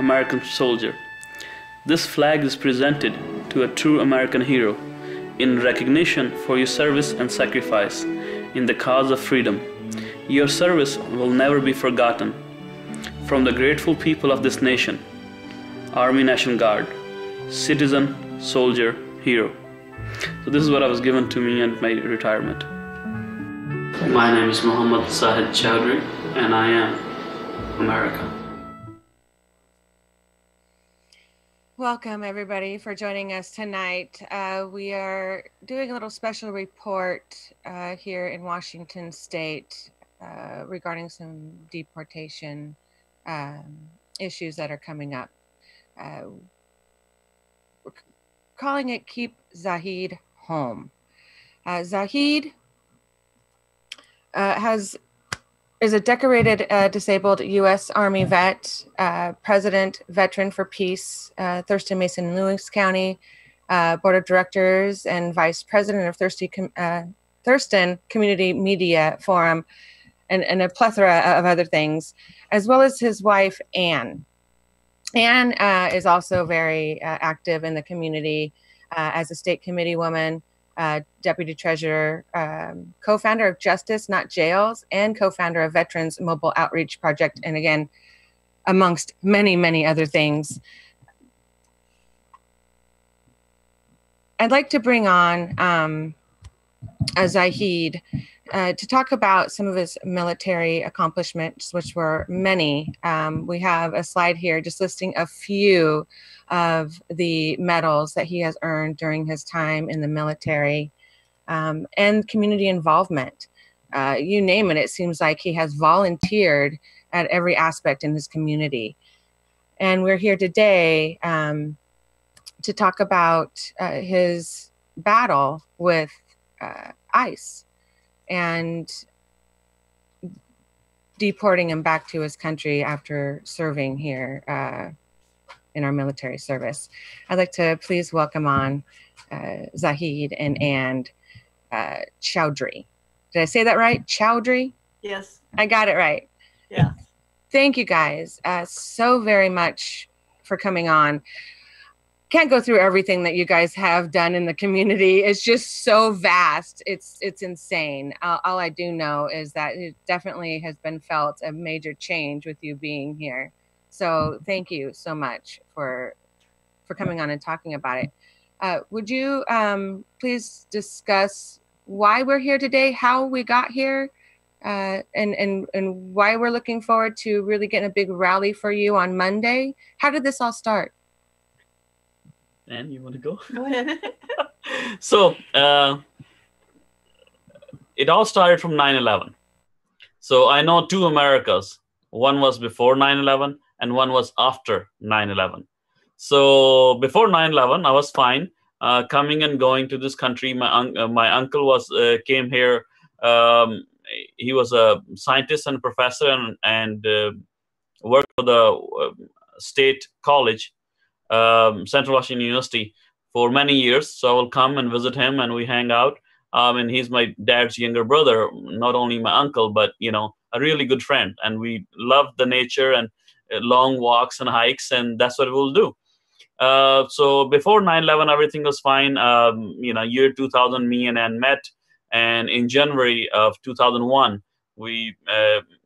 American soldier. This flag is presented to a true American hero in recognition for your service and sacrifice in the cause of freedom. Your service will never be forgotten. From the grateful people of this nation, Army National Guard, citizen, soldier, hero. So this is what I was given to me at my retirement. My name is Mohammed Zahid Chaudhry, and I am America. Welcome, everybody, for joining us tonight. We are doing a little special report here in Washington State regarding some deportation issues that are coming up. We're calling it Keep Zahid Home. Zahid is a decorated disabled U.S. Army vet, president, veteran for peace, Thurston Mason Lewis County Board of Directors, and vice president of Thurston Community Media Forum, and a plethora of other things, as well as his wife, Ann. Ann is also very active in the community as a state committee woman, deputy treasurer, co-founder of Justice Not Jails, and co-founder of Veterans Mobile Outreach Project, and again, amongst many, many other things. I'd like to bring on Zahid to talk about some of his military accomplishments, which were many. We have a slide here just listing a few of the medals that he has earned during his time in the military, and community involvement. You name it, it seems like he has volunteered at every aspect in his community. And we're here today to talk about his battle with ICE and deporting him back to his country after serving here in our military service. I'd like to please welcome on Zahid and Ann Chaudhry. Did I say that right? Chaudhry? Yes. I got it right. Yeah. Thank you guys so very much for coming on. Can't go through everything that you guys have done in the community. It's just so vast. It's insane. All I do know is that it definitely has been felt a major change with you being here. So thank you so much for coming on and talking about it. Would you please discuss why we're here today, how we got here, and why we're looking forward to really getting a big rally for you on Monday? How did this all start? Ann, you want to go? Go ahead. So it all started from 9/11. So I know two Americas. One was before 9/11 and one was after 9/11. So before 9/11, I was fine coming and going to this country. My uncle came here. He was a scientist and professor and worked for the state college, Central Washington University, for many years. So I will come and visit him and we hang out. And he's my dad's younger brother, not only my uncle, but, a really good friend. And we love the nature and long walks and hikes, and that's what we'll do. So before 9/11, everything was fine. Year 2000, me and Ann met. And in January of 2001, we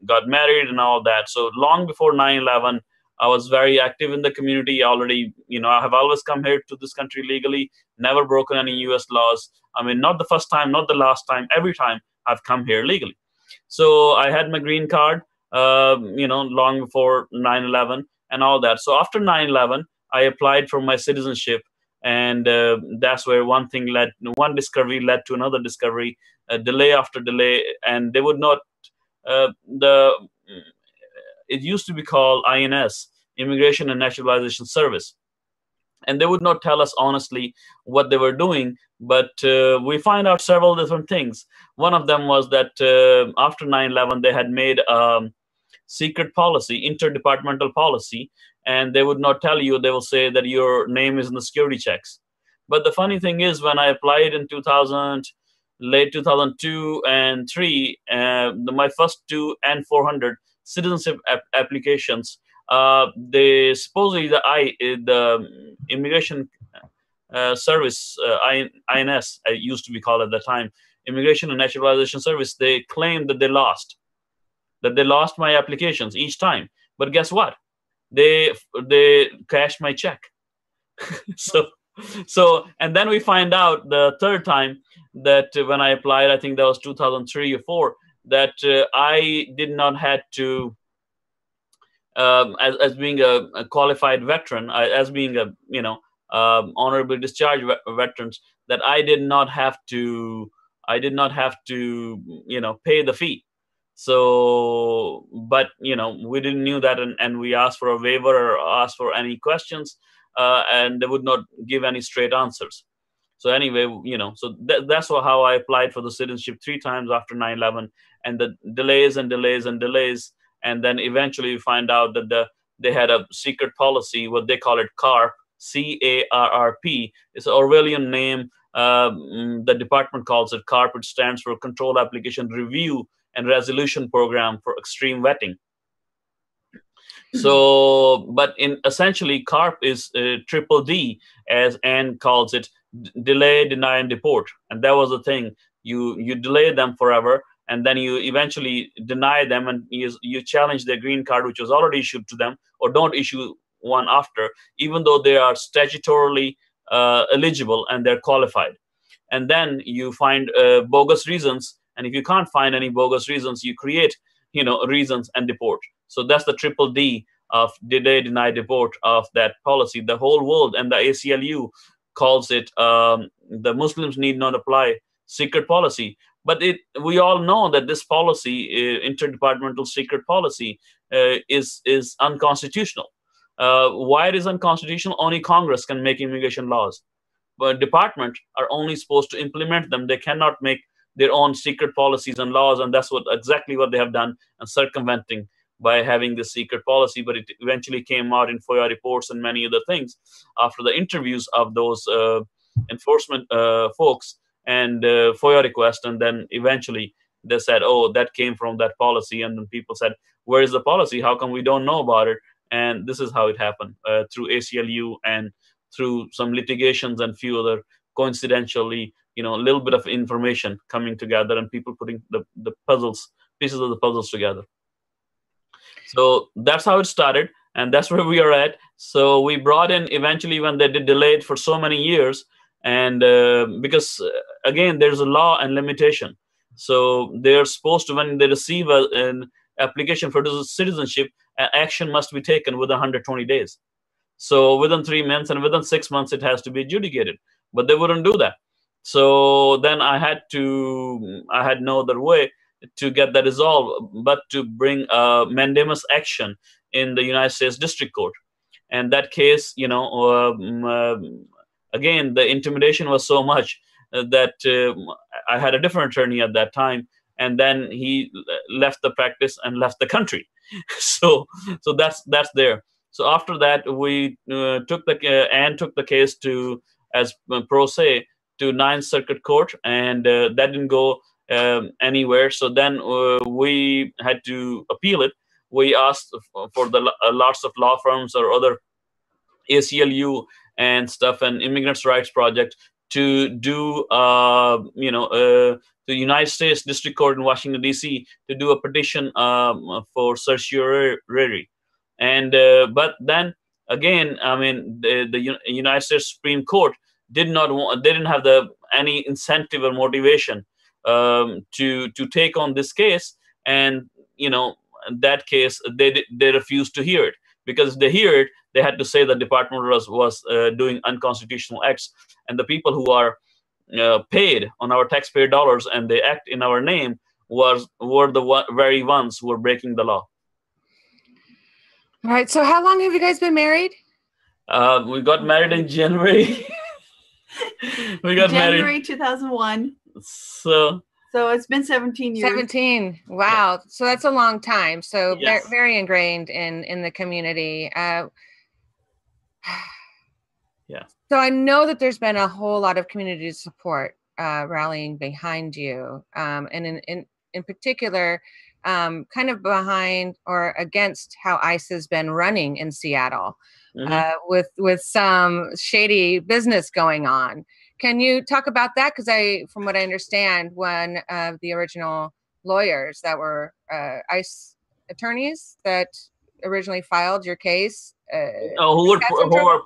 got married and all that. So long before 9/11, I was very active in the community already. I have always come here to this country legally, never broken any U.S. laws. I mean, not the first time, not the last time, every time I've come here legally. So I had my green card, long before 9/11 and all that. So after 9/11, I applied for my citizenship. And that's where one discovery led to another discovery, delay after delay. And they would not, it used to be called INS, Immigration and Naturalization Service. And they would not tell us honestly what they were doing, but we find out several different things. One of them was that after 9/11, they had made secret policy, interdepartmental policy, and they would not tell you. They will say that your name is in the security checks. But the funny thing is, when I applied in 2000, late 2002 and 3, my first 2 and 400 citizenship applications, they supposedly the immigration service, INS, I used to be called at the time, Immigration and Naturalization Service, they claimed that they lost my applications each time. But guess what? They cashed my check. so and then we find out the third time that when I applied, I think that was 2003 or 4, that I did not had to, as being a qualified veteran, as being a honorably discharged veterans, that I did not have to pay the fee. So, but we didn't knew that, and we asked for a waiver or asked for any questions, and they would not give any straight answers. So anyway, so that's how I applied for the citizenship 3 times after 9/11, and the delays and delays and delays, and then eventually we find out that they had a secret policy, what they call it, CARP, CARRP. It's an Orwellian name. The department calls it CARP. It stands for Control Application Review and Resolution Program for Extreme Vetting. So, but essentially, CARP is triple D, as Anne calls it, delay, deny, and deport. And that was the thing. You delay them forever, and then you eventually deny them, and you challenge their green card, which was already issued to them, or don't issue one after, even though they are statutorily eligible and they're qualified. And then you find bogus reasons, and if you can't find any bogus reasons, you create reasons and deport. So that's the triple D of delay, deny, deport of that policy. The whole world, and the ACLU calls it the Muslims need not apply secret policy. But we all know that this policy, interdepartmental secret policy, is unconstitutional. Why it is unconstitutional? Only Congress can make immigration laws, but departments are only supposed to implement them. They cannot make their own secret policies and laws, and that's exactly what they have done, and circumventing by having this secret policy. But it eventually came out in FOIA reports and many other things after the interviews of those enforcement folks and FOIA requests, and then eventually they said, oh, that came from that policy. And then people said, where is the policy? How come we don't know about it? And this is how it happened, through ACLU and through some litigations and few other coincidentally, a little bit of information coming together and people putting the pieces of the puzzles together. So that's how it started, and that's where we are at. So we brought in eventually when they did delay it for so many years, and because again, there's a law and limitation. So they're supposed to, when they receive an application for citizenship, action must be taken within 120 days. So within 3 months and within 6 months, it has to be adjudicated. But they wouldn't do that. So then I had no other way to get that resolved but to bring a mandamus action in the United States District Court. And that case, again, the intimidation was so much that I had a different attorney at that time, and then he left the practice and left the country. So that's there. So after that, we took the case to, as pro se, to Ninth Circuit Court, and that didn't go anywhere. So then we had to appeal it. We asked for the lots of law firms or other ACLU and stuff and Immigrants' Rights Project to do, the United States District Court in Washington, D.C. to do a petition for certiorari. And but then again, I mean, the United States Supreme Court didn't have any incentive or motivation to take on this case, and that case they refused to hear it, because if they hear it, they had to say the department was doing unconstitutional acts, and the people who are paid on our taxpayer dollars and they act in our name were the very ones who were breaking the law. All right. So how long have you guys been married? We got married in January. We got January married 2001. So it's been 17 years. 17. Wow. Yeah. So that's a long time. So yes. very ingrained in the community. Yeah. So I know that there's been a whole lot of community support rallying behind you. And in particular, kind of behind or against how ICE has been running in Seattle, with some shady business going on. Can you talk about that? Because from what I understand, one of the original lawyers that were ICE attorneys that originally filed your case, who were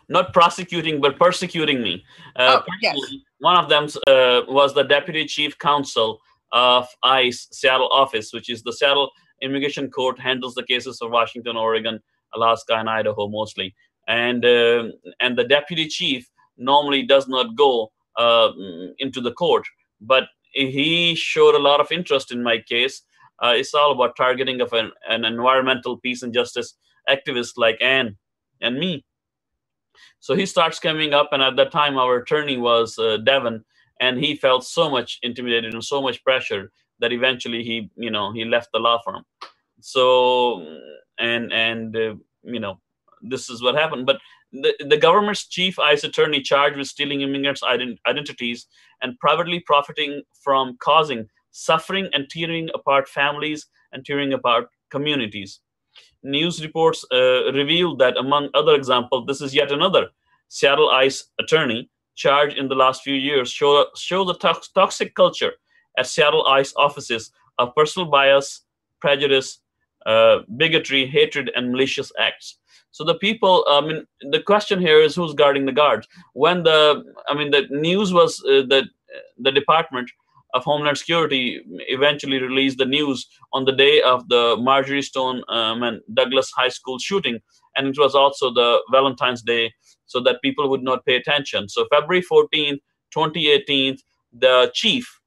not prosecuting but persecuting me. Yes. One of them was the deputy chief counsel of ICE Seattle office, which is the Seattle Immigration Court, handles the cases of Washington, Oregon, Alaska, and Idaho mostly. And the deputy chief normally does not go into the court, but he showed a lot of interest in my case. It's all about targeting of an environmental peace and justice activist like Anne and me. So he starts coming up, and at that time our attorney was Devin, and he felt so much intimidated and so much pressure that eventually he left the law firm. So this is what happened. But the government's chief ICE attorney charged with stealing immigrants' identities and privately profiting from causing suffering and tearing apart families and tearing apart communities. News reports revealed that, among other examples, this is yet another Seattle ICE attorney charged in the last few years show the toxic culture at Seattle ICE offices of personal bias, prejudice, bigotry, hatred, and malicious acts. So the people, the question here is who's guarding the guards? When the news was that the Department of Homeland Security eventually released the news on the day of the Marjorie Stone and Douglas High School shooting, and it was also the Valentine's Day, so that people would not pay attention. So February 14th, 2018, the chief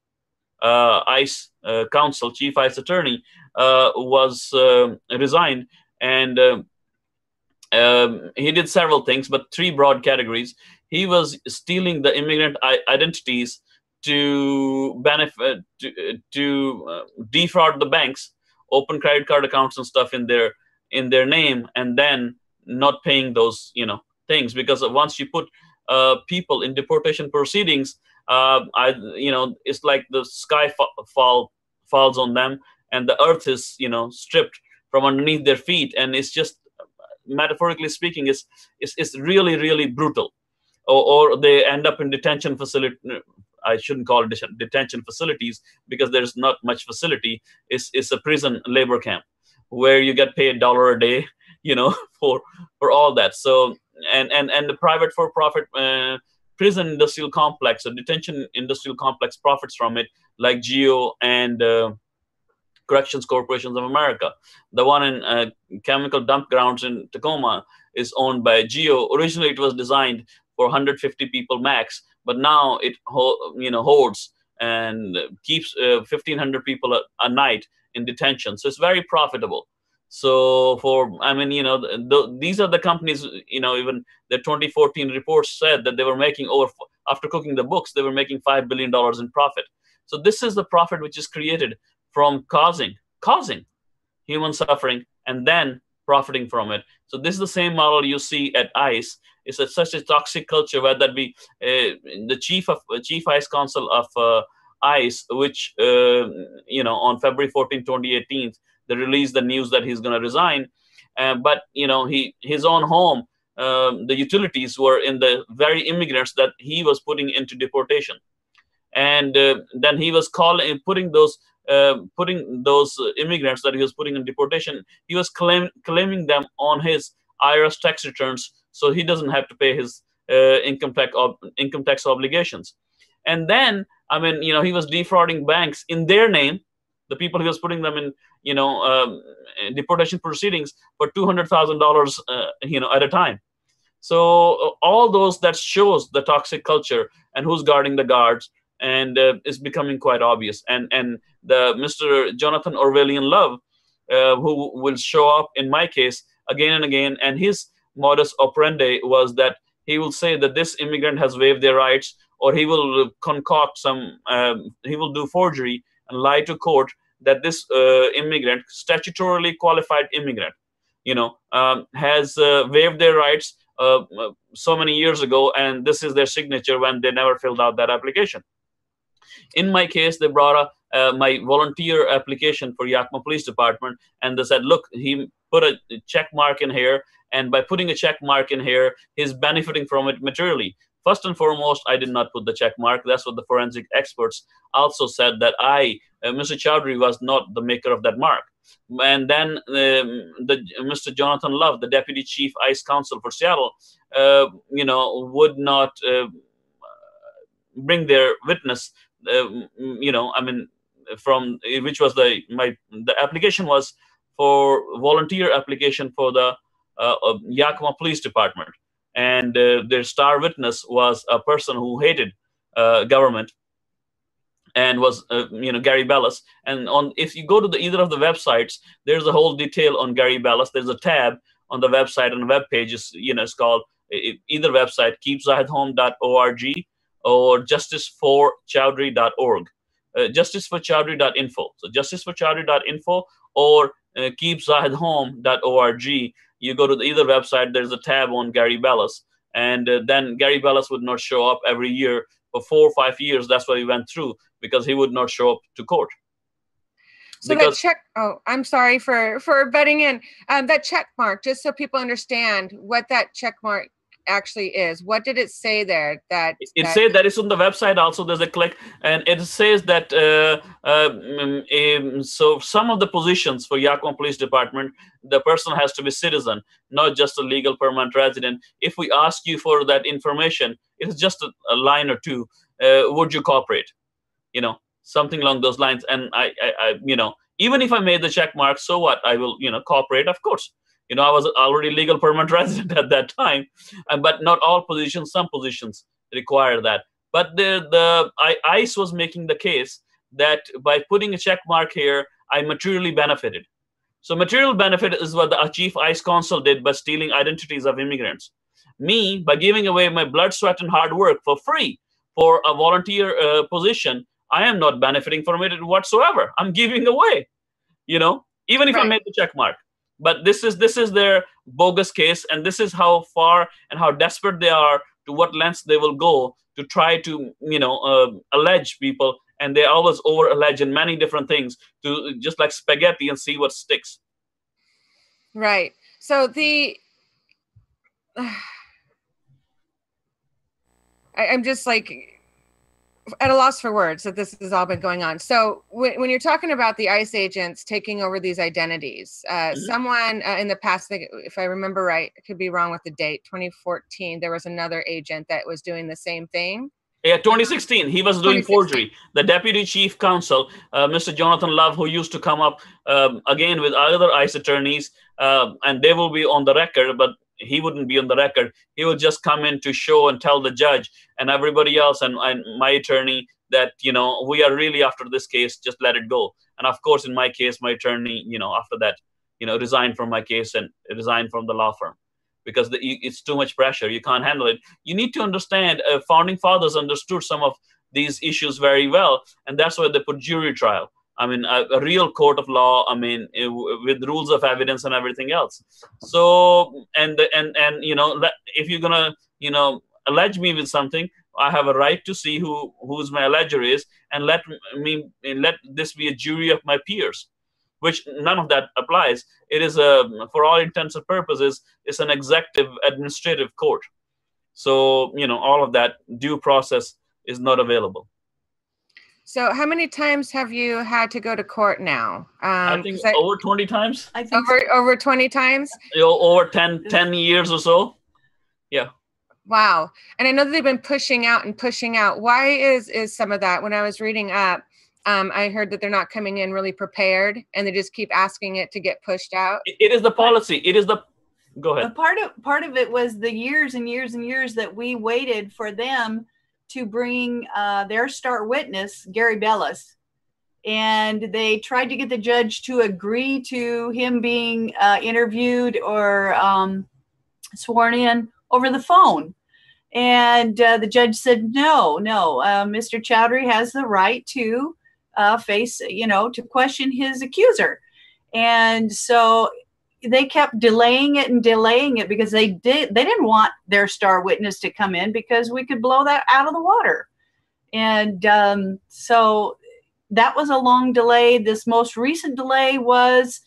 ICE counsel, chief ICE attorney, was resigned, and he did several things, but three broad categories. He was stealing the immigrant identities to benefit, to defraud the banks, open credit card accounts and stuff in their name, and then not paying those things, because once you put people in deportation proceedings, it's like the sky falls on them, and the earth is stripped from underneath their feet, and it's just, metaphorically speaking, it's really, really brutal. Or they end up in detention facility. I shouldn't call it detention facilities, because there's not much facility. It's a prison labor camp where you get paid $1 a day, for all that. So and the private for-profit prison industrial complex or detention industrial complex profits from it, like GEO and Corrections Corporations of America. The one in chemical dump grounds in Tacoma is owned by GEO. Originally, it was designed for 150 people max, but now it holds and keeps 1,500 people a night in detention. So it's very profitable. So these are the companies. Even the 2014 report said that they were making after cooking the books, they were making $5 billion in profit. So this is the profit which is created from causing human suffering and then profiting from it. So this is the same model you see at ICE. It's such a toxic culture, whether that be the chief ICE counsel of ICE, which on February 14, 2018, they released the news that he's going to resign. But his own home, the utilities were in the very immigrants that he was putting into deportation, and then he was putting those immigrants that he was putting in deportation, he was claiming them on his IRS tax returns, so he doesn't have to pay his income tax obligations. And then, he was defrauding banks in their name, the people he was putting them in, deportation proceedings for $200,000, at a time. So all those, that shows the toxic culture and who's guarding the guards, and it's becoming quite obvious. And the Mr. Jonathan Orwellian Love, who will show up in my case again and again, and his modus operandi was that he will say that this immigrant has waived their rights, or he will concoct he will do forgery and lie to court that this immigrant, statutorily qualified immigrant, has waived their rights so many years ago, and this is their signature when they never filled out that application. In my case, they brought my volunteer application for Yakima Police Department, and they said, look, he put a check mark in here, and by putting a check mark in here, he's benefiting from it materially. First and foremost, I did not put the check mark. That's what the forensic experts also said, that Mr. Chaudhry was not the maker of that mark. And then Mr. Jonathan Love, the Deputy Chief ICE Counsel for Seattle, would not bring their witness, from which was the application was for volunteer application for the Yakima Police Department. And their star witness was a person who hated government, and was Gary Bellis. And if you go to either of the websites, there's a whole detail on Gary Bellis. There's a tab on the website, on the web page. It's called either website, keepzahidhome.org or justiceforchaudhry.org, justiceforchaudhry.info. So justiceforchaudhry.info or keepzahidhome.org. You go to either website, there's a tab on Gary Bellis, and then Gary Bellis would not show up every year for 4 or 5 years. That's what we went through, because he would not show up to court. So that check, I'm sorry for butting in. That check mark, just so people understand what that check mark actually is. What did it say there? It says that it's on the website also. There's a click, and it says that so some of the positions for Yakima Police Department, the person has to be citizen, not just a legal permanent resident. If we ask you for that information, it's just a line or two. Would you cooperate? Something along those lines. And I even if I made the check mark, so what? I will, cooperate, of course. I was already legal permanent resident at that time, but not all positions. Some positions require that. But ICE was making the case that by putting a check mark here, I materially benefited. So material benefit is what the chief ICE counsel did by stealing identities of immigrants. Me, by giving away my blood, sweat, and hard work for free for a volunteer position, I am not benefiting from it whatsoever. I'm giving away, even if I made the check mark. But this is their bogus case, and this is how far and how desperate they are, to what lengths they will go to try to allege people, and they always over allege in many different things, to just like spaghetti, and see what sticks. Right. So I'm just like at a loss for words that this has all been going on. So when you're talking about the ICE agents taking over these identities, someone in the past, if I remember right, I could be wrong with the date, 2014, there was another agent that was doing the same thing. Yeah, 2016, he was doing forgery. The Deputy Chief Counsel, Mr. Jonathan Love, who used to come up again with other ICE attorneys, and they will be on the record, but he wouldn't be on the record. He would just come in to show and tell the judge and everybody else and my attorney that, we are really after this case, just let it go. And of course, in my case, my attorney, after that, resigned from my case and resigned from the law firm, because it's too much pressure. You can't handle it. You need to understand, founding fathers understood some of these issues very well, and that's why they put jury trial. I mean, a real court of law, with rules of evidence and everything else. So, and if you're going to, allege me with something, I have a right to see who's my alleger is, and let this be a jury of my peers, which none of that applies. It is for all intents and purposes, it's an executive administrative court. So, all of that due process is not available. So how many times have you had to go to court now? I think over 20 times. I think over 20 times? Over 10 years or so. Yeah. Wow. And I know that they've been pushing out and pushing out. Why is some of that? When I was reading up, I heard that they're not coming in really prepared, and they just keep asking it to get pushed out. It is the policy. It is the... Go ahead. Part of it was the years and years and years that we waited for them to bring their star witness, Gary Bellis. And they tried to get the judge to agree to him being interviewed or sworn in over the phone. And the judge said, no, Mr. Chaudhry has the right to face, to question his accuser. And so they kept delaying it because they didn't want their star witness to come in, because we could blow that out of the water. And so that was a long delay. This most recent delay was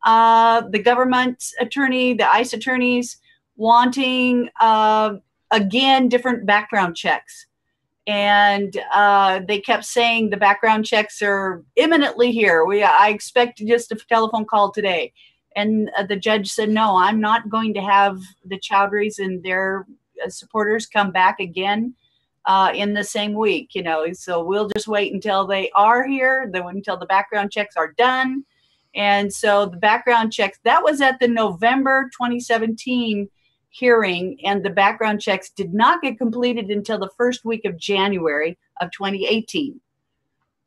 the government attorney, the ICE attorneys wanting, again, different background checks. And they kept saying the background checks are imminently here. I expect just a telephone call today. And the judge said, no, I'm not going to have the Chaudhrys and their supporters come back again in the same week, you know. So we'll just wait until they are here, until the background checks are done. And so the background checks, that was at the November 2017 hearing, and the background checks did not get completed until the first week of January of 2018.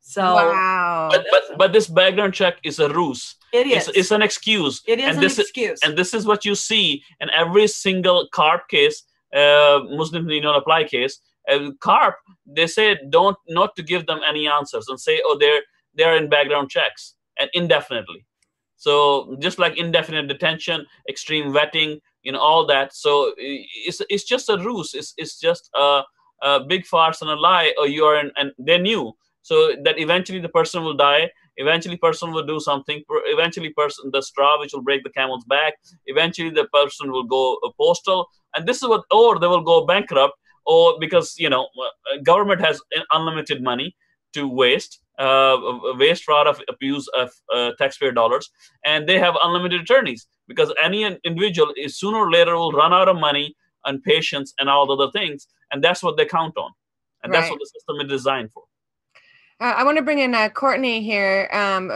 So, wow. But this background check is a ruse. It is. It's an excuse. It is an excuse. And this is what you see in every single CARP case, Muslim Need Not Apply case. CARP, they say not to give them any answers and say, oh, they're in background checks and indefinitely. So just like indefinite detention, extreme vetting, you know, all that. So it's just a ruse. It's just a big farce and a lie. Or you are in, and they knew. So that eventually the person will die. Eventually person will do something. Eventually the straw which will break the camel's back. Eventually the person will go postal. And this is what, or they will go bankrupt, or because, you know, government has unlimited money to waste fraud of abuse of taxpayer dollars, and they have unlimited attorneys, because any individual is sooner or later will run out of money and patience and all the other things, and that's what they count on, and that's what the system is designed for. I want to bring in Courtney here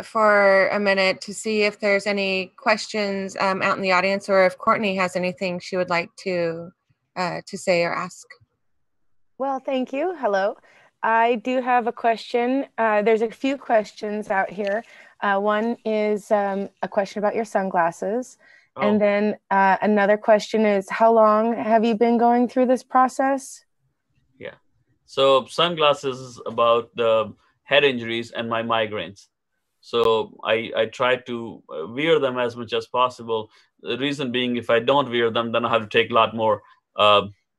for a minute to see if there's any questions out in the audience, or if Courtney has anything she would like to say or ask. Well, thank you. Hello. I do have a question. There's a few questions out here. One is a question about your sunglasses. Oh. And then another question is, how long have you been going through this process? Yeah. So sunglasses is about the head injuries and my migraines. So I try to wear them as much as possible. The reason being, if I don't wear them, then I have to take a lot more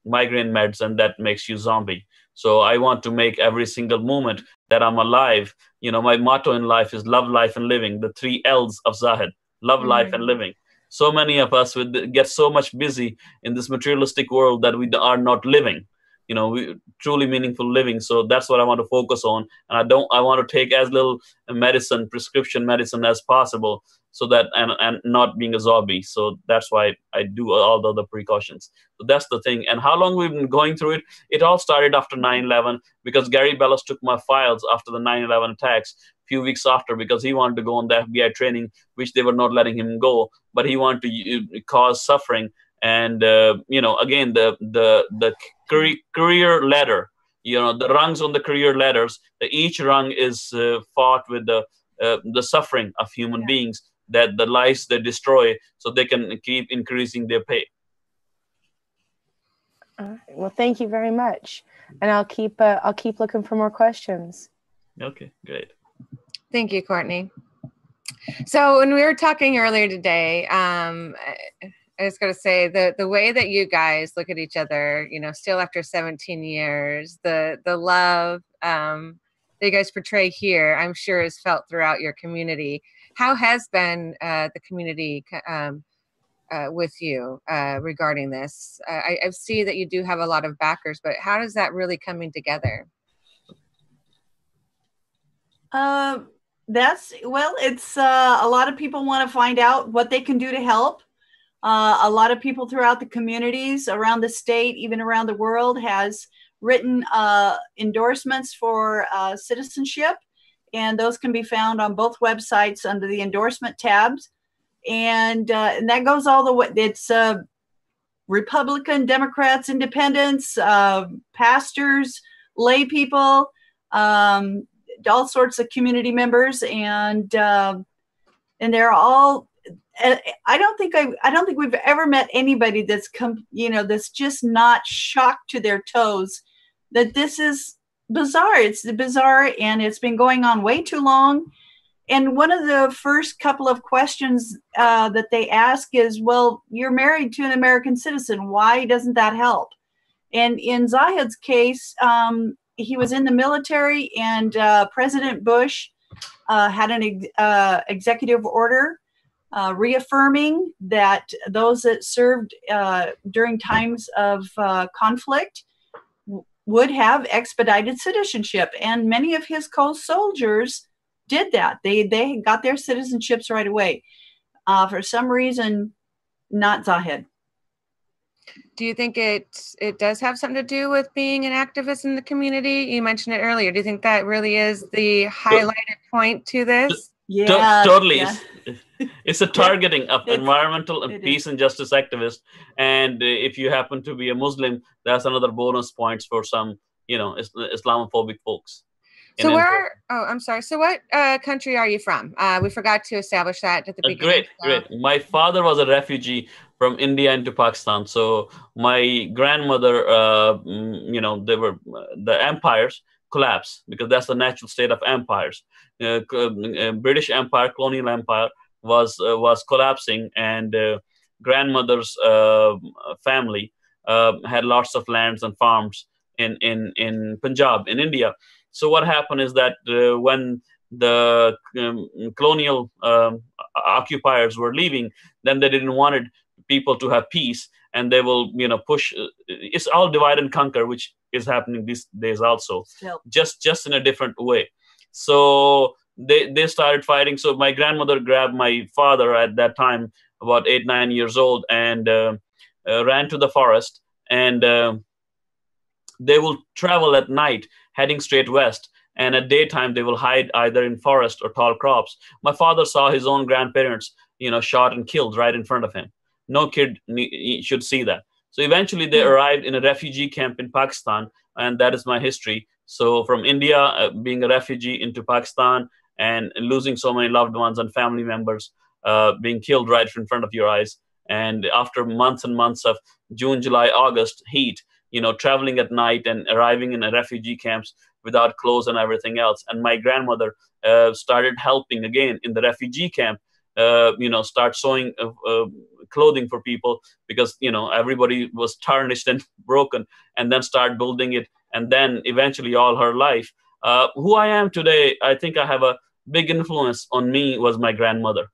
migraine meds, and that makes you zombie. So I want to make every single moment that I'm alive. You know, my motto in life is love, life, and living. The 3 L's of Zahid: love, life, and living. So many of us get so much busy in this materialistic world that we are not living. You know, truly meaningful living. So that's what I want to focus on. And I want to take as little medicine, prescription medicine as possible, so that, and not being a zombie. So that's why I do all the other precautions. So that's the thing. And how long we've been going through it, it all started after 9/11, because Gary Bellis took my files after the 9/11 attacks, a few weeks after, because he wanted to go on the FBI training, which they were not letting him go, but he wanted to cause suffering. And, you know, again, the career ladder, you know, the rungs on the career ladders, each rung is fought with the suffering of human beings, that the lives they destroy, so they can keep increasing their pay. All right. Well, thank you very much. And I'll keep looking for more questions. Okay, great. Thank you, Courtney. So when we were talking earlier today, I was going to say the way that you guys look at each other, you know, still after 17 years, the love that you guys portray here, I'm sure is felt throughout your community. How has been the community with you regarding this? I see that you do have a lot of backers, but how is that really coming together? It's a lot of people want to find out what they can do to help. A lot of people throughout the communities around the state, even around the world, has written endorsements for citizenship, and those can be found on both websites under the endorsement tabs. And that goes all the way. It's Republican, Democrats, Independents, pastors, lay people, all sorts of community members, and they're all. I don't think we've ever met anybody that's that's just not shocked to their toes that this is bizarre. It's bizarre, and it's been going on way too long. And one of the first couple of questions that they ask is, well, you're married to an American citizen. Why doesn't that help? And in Zahid's case, he was in the military, and President Bush had an executive order reaffirming that those that served during times of conflict would have expedited citizenship. And many of his co-soldiers did that. They got their citizenships right away. For some reason, not Zahid. Do you think it does have something to do with being an activist in the community? You mentioned it earlier. Do you think that really is the highlighted point to this? Yeah, totally. yeah. It's a targeting of environmental and it peace and justice activists. And if you happen to be a Muslim, that's another bonus points for some, Islamophobic folks. So I'm sorry. So what country are you from? We forgot to establish that at the beginning. Great. My father was a refugee from India into Pakistan. So my grandmother, the empires collapsed because that's the natural state of empires. British Empire, colonial empire was collapsing, and grandmother's family had lots of lands and farms in Punjab, in India. So what happened is that when the colonial occupiers were leaving, then they didn't want people to have peace, and they will, push. It's all divide and conquer, which is happening these days also, just in a different way. So they started fighting. So my grandmother grabbed my father at that time, about 8-9 years old, and ran to the forest, and they will travel at night, heading straight west, and at daytime they will hide either in forest or tall crops. My father saw his own grandparents, shot and killed right in front of him. No kid should see that. So eventually they arrived in a refugee camp in Pakistan, and that is my history. So from India, being a refugee, into Pakistan, and losing so many loved ones and family members, being killed right in front of your eyes. And after months and months of June, July, August heat, traveling at night and arriving in a refugee camps without clothes and everything else. And my grandmother started helping again in the refugee camp, start sewing clothing for people, because, everybody was tarnished and broken, and then start building it. And then eventually all her life, who I am today, I think I have a big influence on me was my grandmother.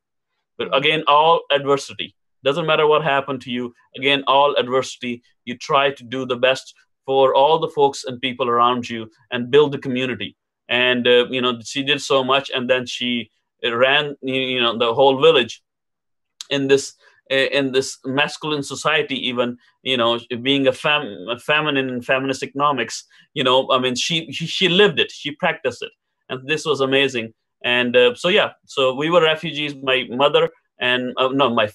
But again, all adversity. Doesn't matter what happened to you. Again, all adversity, you try to do the best for all the folks and people around you and build the community. And, she did so much. And then she ran, the whole village in this masculine society, even, being a feminine and feminist economics, she lived it, she practiced it. And this was amazing. And so we were refugees. My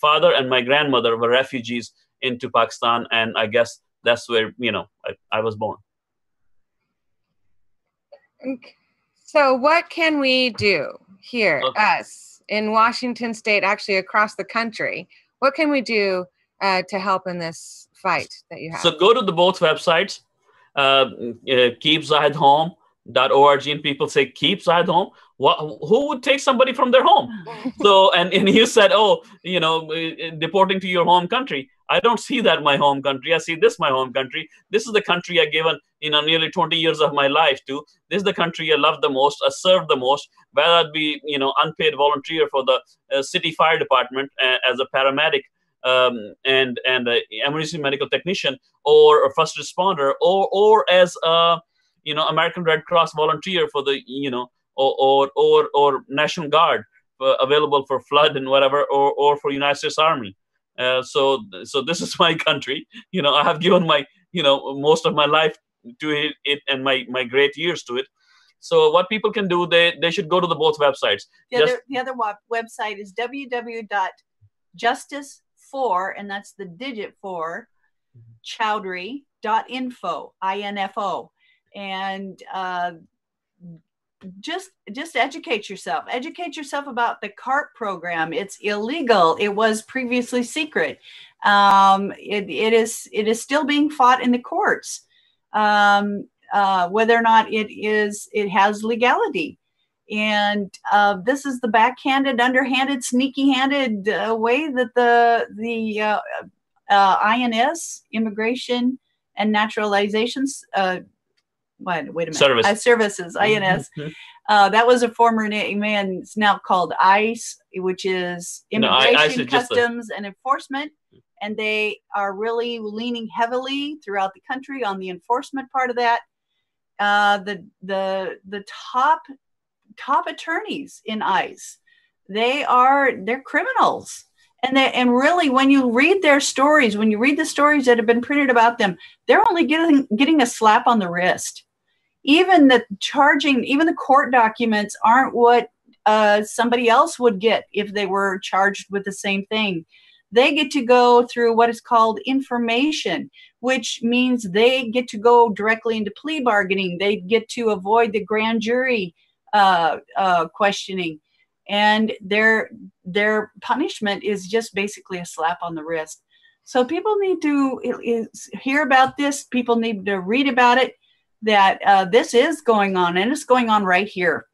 father and my grandmother were refugees into Pakistan, and I guess that's where I was born. So what can we do here, us in Washington State, actually across the country? What can we do to help in this fight that you have? So go to the both websites, keepzahidhome.org, and people say, keep Zahid home? Who would take somebody from their home? So, and you said, deporting to your home country. I don't see that my home country. I see this my home country. This is the country I've given, nearly 20 years of my life to. This is the country I love the most, I serve the most, whether it be, unpaid volunteer for the city fire department as a paramedic, and an emergency medical technician, or a first responder, or as a, American Red Cross volunteer for the, or National Guard available for flood and whatever, or for United States Army. So this is my country. I have given my, most of my life to it and my great years to it. So what people can do, they should go to the both websites. The other website is www.justice4, and that's the digit 4, Chaudhry.info, INFO. And just educate yourself. Educate yourself about the CART program. It's illegal. It was previously secret. It is still being fought in the courts. Whether or not it has legality. And this is the backhanded, underhanded, sneaky-handed way that the INS, Immigration and Naturalizations Wait a minute. Service. Services, INS. That was a former name, and it's now called ICE, which is Immigration, Customs, and Enforcement. And they are really leaning heavily throughout the country on the enforcement part of that. The top attorneys in ICE, they're criminals. And really, when you read their stories, when you read the stories that have been printed about them, they're only getting a slap on the wrist. Even the court documents aren't what somebody else would get if they were charged with the same thing. They get to go through what is called information, which means they get to go directly into plea bargaining. They get to avoid the grand jury questioning. And their punishment is just basically a slap on the wrist. So people need to hear about this. People need to read about it, that this is going on, and it's going on right here.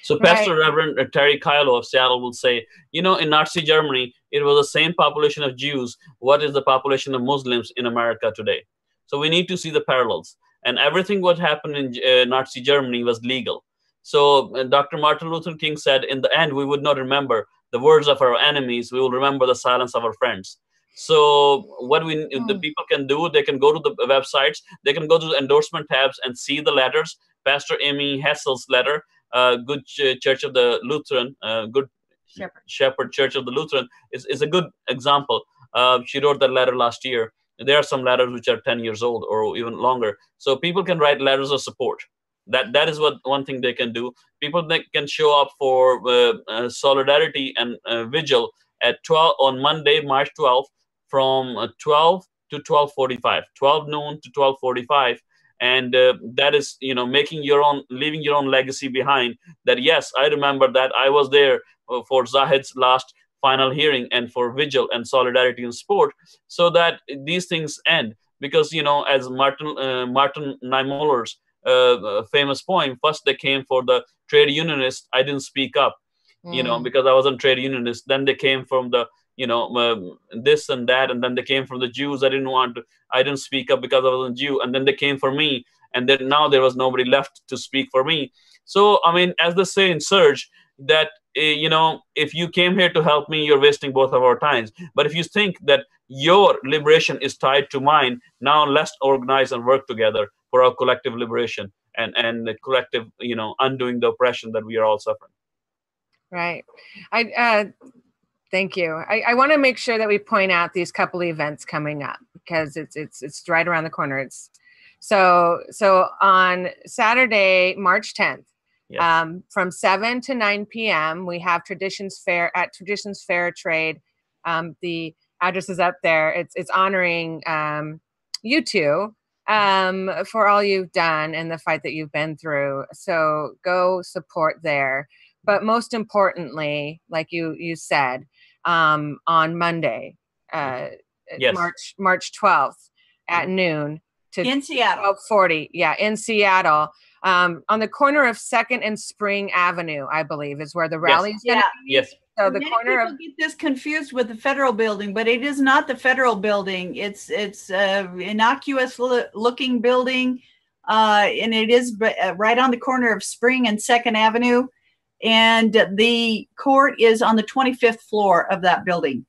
So Pastor Reverend Terry Kylo of Seattle will say, in Nazi Germany, it was the same population of Jews. What is the population of Muslims in America today? So we need to see the parallels. And everything what happened in Nazi Germany was legal. So Dr. Martin Luther King said, in the end, we would not remember the words of our enemies. We will remember the silence of our friends. So what the people can do, they can go to the websites, they can go to the endorsement tabs and see the letters. Pastor Amy Hessel's letter, Good Church of the Lutheran, Good Shepherd Church of the Lutheran is a good example. She wrote that letter last year. There are some letters which are 10 years old or even longer. So people can write letters of support. That is one thing they can do. People that can show up for solidarity and vigil at 12 on Monday, March 12th, from 12 to 12:45, 12 noon to 12:45, and that is leaving your own legacy behind. That yes, I remember that I was there for Zahid's last final hearing and for vigil and solidarity and support, so that these things end. Because as Martin Niemöller's famous poem, first they came for the trade unionists. I didn't speak up, because I wasn't trade unionist. Then they came from the this and that, and then they came from the Jews. I didn't speak up because I wasn't Jew, and then they came for me, and then now there was nobody left to speak for me. So as they say in Surge, that if you came here to help me, you're wasting both of our times. But if you think that your liberation is tied to mine, now let's organize and work together for our collective liberation and the collective, undoing the oppression that we are all suffering. Right. Thank you. I want to make sure that we point out these couple events coming up, because it's right around the corner. So on Saturday, March 10th, yes. From 7 to 9 p.m., we have Traditions Fair at Traditions Fair Trade. The address is up there. It's honoring you two for all you've done and the fight that you've been through. So go support there. But most importantly, like you said, on Monday, yes. March 12th at noon in Seattle. 12:40. Yeah, in Seattle, on the corner of 2nd and Spring Avenue, I believe, is where the rally is going to be. Yes. So the corner people get this confused with the federal building, but it is not the federal building. It's innocuous looking building, and it is right on the corner of Spring and 2nd Avenue. And the court is on the 25th floor of that building.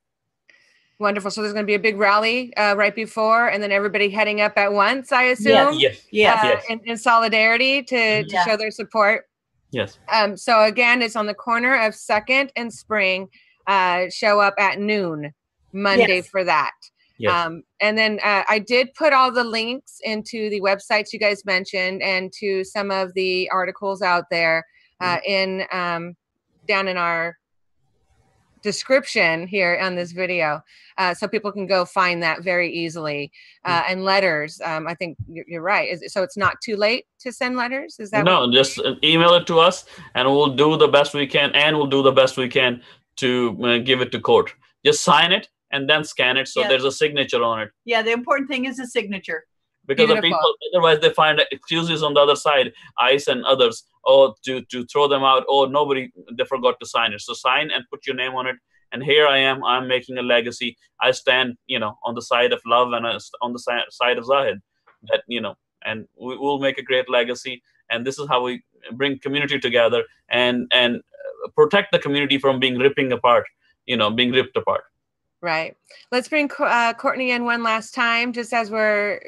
Wonderful. So there's going to be a big rally right before, and then everybody heading up at once, I assume? Yes. In solidarity to show their support. Yes. So again, it's on the corner of 2nd and Spring. Show up at noon Monday for that. Yes. And then I did put all the links into the websites you guys mentioned and to some of the articles out there down in our description here on this video, so people can go find that very easily. And letters, I think you're right. So it's not too late to send letters? Is that no? Just email it to us, and we'll do the best we can. And we'll do the best we can to give it to court. Just sign it and then scan it, so there's a signature on it. Yeah, the important thing is the signature. Because the people, otherwise they find excuses on the other side, ICE and others, to throw them out. They forgot to sign it. So sign and put your name on it. And here I am. I'm making a legacy. I stand, on the side of love and on the side of Zahid. That and we'll make a great legacy. And this is how we bring community together and protect the community from being ripping apart, being ripped apart. Right. Let's bring Courtney in one last time, just as we're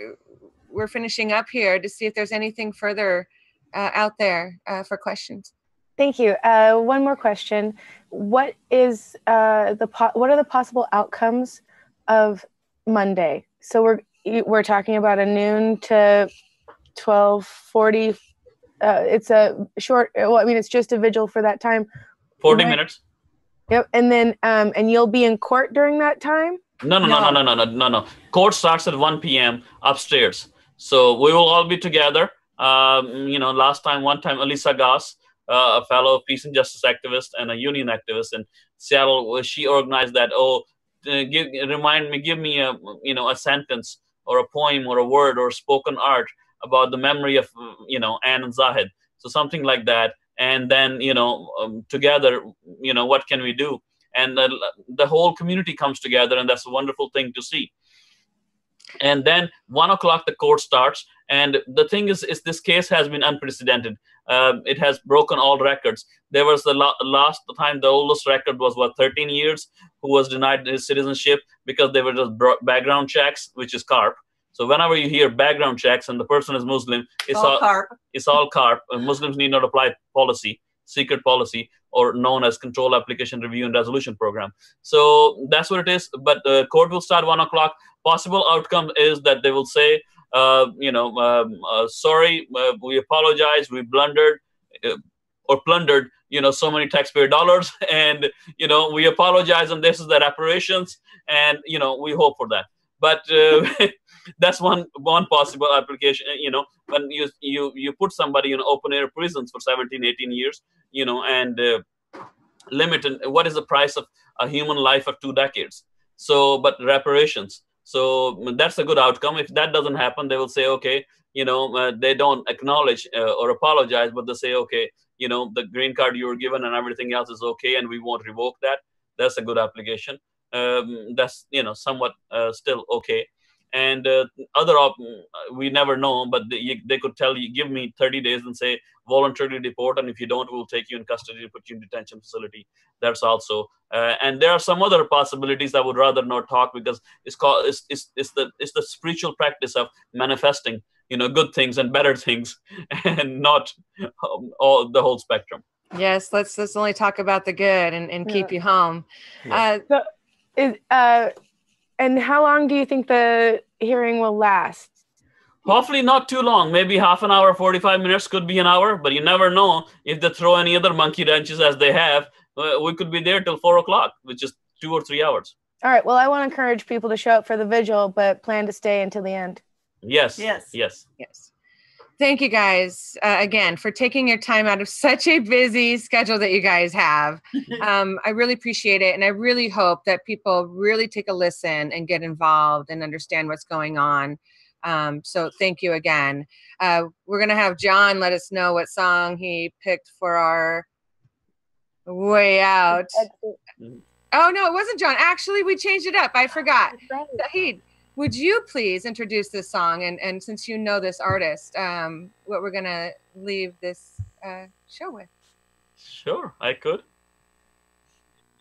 finishing up here, to see if there's anything further out there for questions. Thank you. One more question. What is what are the possible outcomes of Monday? So we're talking about a noon to 12:40. It's a short. Well, I mean, it's just a vigil for that time. 40 minutes. Yep. And then and you'll be in court during that time? No. Court starts at 1 p.m. upstairs. So we will all be together. One time, Elisa Goss, a fellow peace and justice activist and a union activist in Seattle, she organized that. Give me a sentence or a poem or a word or spoken art about the memory of, Anne and Zahid. So something like that. And then, together, what can we do? And the whole community comes together, and that's a wonderful thing to see. And then 1 o'clock, the court starts. And the thing is this case has been unprecedented. It has broken all records. There was the last time, the oldest record was 13 years, who was denied his citizenship because they were just background checks, which is CARP. So whenever you hear background checks and the person is Muslim, it's all CARP. It's all CARP. Muslims need not apply secret policy, or known as Control Application Review and Resolution Program. So that's what it is. But the court will start 1 o'clock. Possible outcome is that they will say, sorry, we apologize, we blundered or plundered, so many taxpayer dollars, and, we apologize, and this is the reparations, and, we hope for that. But that's one possible application. When you put somebody in open air prisons for 17, 18 years, and limit, and what is the price of a human life of 2 decades? So, but reparations. So that's a good outcome. If that doesn't happen, they will say, okay, they don't acknowledge or apologize, but they say, okay, the green card you were given and everything else is okay, and we won't revoke that. That's a good application. That's, somewhat still okay. And we never know, but they could tell you, give me 30 days and say, voluntarily deport, and if you don't, we'll take you in custody and put you in detention facility. That's also, and there are some other possibilities I would rather not talk, because it's the spiritual practice of manifesting, good things and better things, and not the whole spectrum. Yes, let's only talk about the good and keep you home. Yeah. And how long do you think the hearing will last? Hopefully not too long. Maybe half an hour, 45 minutes, could be an hour, but you never know. If they throw any other monkey wrenches as they have, we could be there till 4 o'clock, which is 2 or 3 hours. All right. Well, I want to encourage people to show up for the vigil, but plan to stay until the end. Yes. Thank you guys again for taking your time out of such a busy schedule that you guys have. I really appreciate it. And I really hope that people really take a listen and get involved and understand what's going on. So thank you again. We're going to have John let us know what song he picked for our way out. Oh, no, it wasn't John. Actually, we changed it up. I forgot. Zahid, would you please introduce this song? And since you know this artist, what we're going to leave this show with? Sure, I could.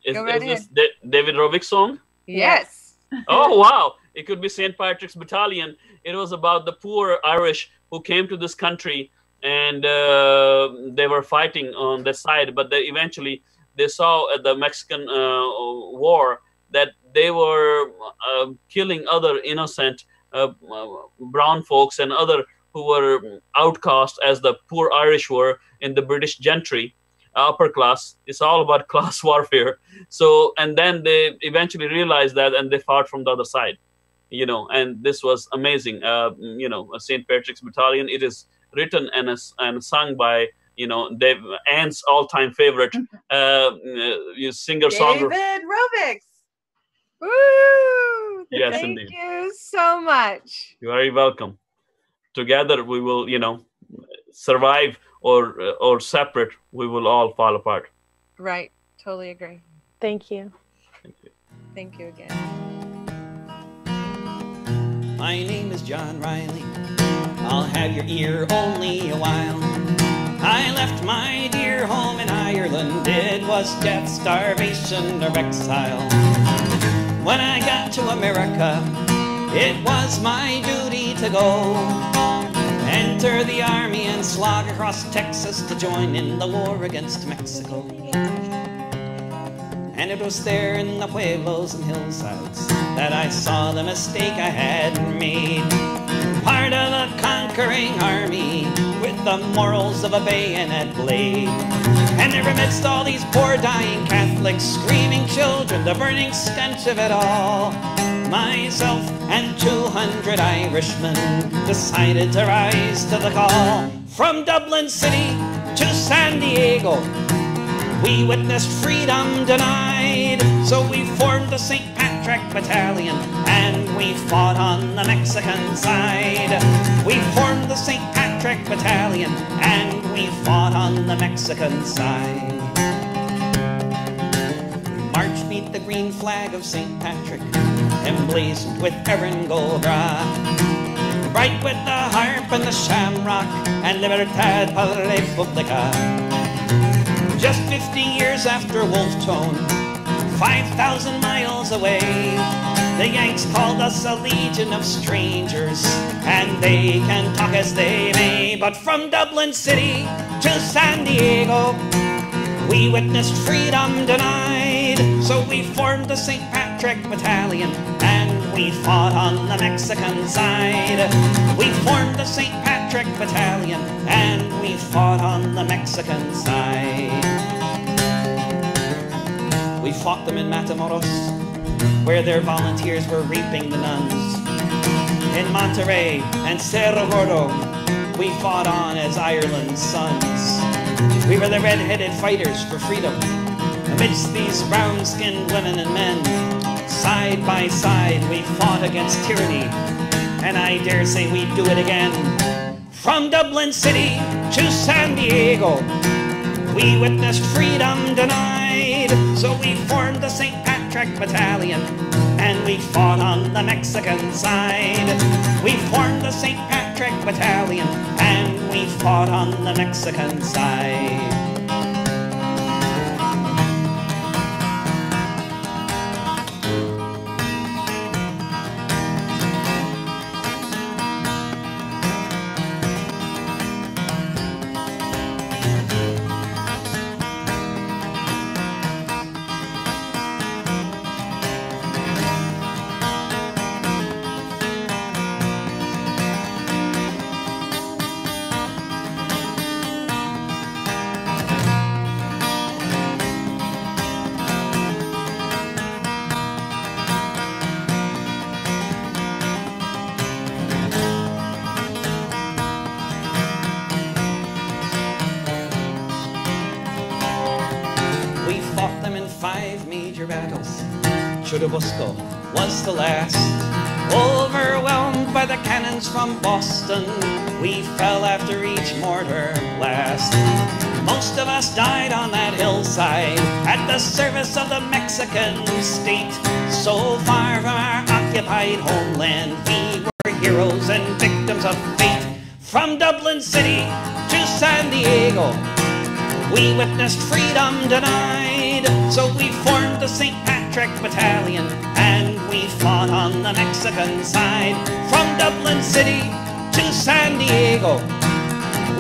Is this David Rovick's song? Yes. Oh, wow. It could be St. Patrick's Battalion. It was about the poor Irish who came to this country, and they were fighting on the side, but eventually they saw at the Mexican war that they were killing other innocent brown folks and other who were outcast, as the poor Irish were in the British gentry, upper class. It's all about class warfare. So, and then they eventually realized that, and they fought from the other side, and this was amazing. St. Patrick's Battalion. It is written and sung by, Anne's all-time favorite singer-songwriter. David Rovick. Woo! Yes, Thank indeed. you so much. You're very welcome. Together we will, survive, or separate, we will all fall apart. Right. Totally agree. Thank you. Thank you. Thank you again. My name is John Riley. I'll have your ear only a while. I left my dear home in Ireland. It was death, starvation, or exile. When I got to America, it was my duty to go. Enter the army and slog across Texas to join in the war against Mexico. And it was there in the pueblos and hillsides that I saw the mistake I had made. Part of a conquering army with the morals of a bayonet blade. And there amidst all these poor dying Catholics, screaming children, the burning stench of it all, myself and 200 Irishmen decided to rise to the call. From Dublin City to San Diego, we witnessed freedom denied. So we formed the St. Patrick Battalion and we fought on the Mexican side. We formed the St. Patrick Battalion and we fought on the Mexican side. We marched beneath the green flag of St. Patrick, emblazoned with Erin Golbra, bright with the harp and the shamrock and Libertad por la Republica. Just 50 years after Wolfe Tone, 5,000 miles away, the Yanks called us a legion of strangers, and they can talk as they may. But from Dublin City to San Diego, we witnessed freedom denied. So we formed the St. Patrick Battalion, and we fought on the Mexican side. We formed the St. Patrick Battalion, and we fought on the Mexican side. We fought them in Matamoros, where their volunteers were raping the nuns. In Monterrey and Cerro Gordo, we fought on as Ireland's sons. We were the red-headed fighters for freedom amidst these brown-skinned women and men. Side by side, we fought against tyranny, and I dare say we'd do it again. From Dublin City to San Diego, we witnessed freedom denied. So we formed the St. Patrick Battalion, and we fought on the Mexican side. We formed the St. Patrick Battalion, and we fought on the Mexican side. Churubusco was the last. Overwhelmed by the cannons from Boston, we fell after each mortar blast. Most of us died on that hillside at the service of the Mexican state. So far from our occupied homeland, we were heroes and victims of fate. From Dublin City to San Diego, we witnessed freedom denied. So we formed the St. Patrick Battalion, and we fought on the Mexican side. From Dublin City to San Diego,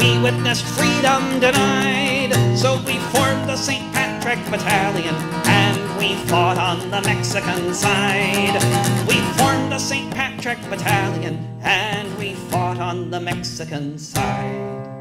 we witnessed freedom denied. So we formed the St. Patrick Battalion, and we fought on the Mexican side. We formed the St. Patrick Battalion, and we fought on the Mexican side.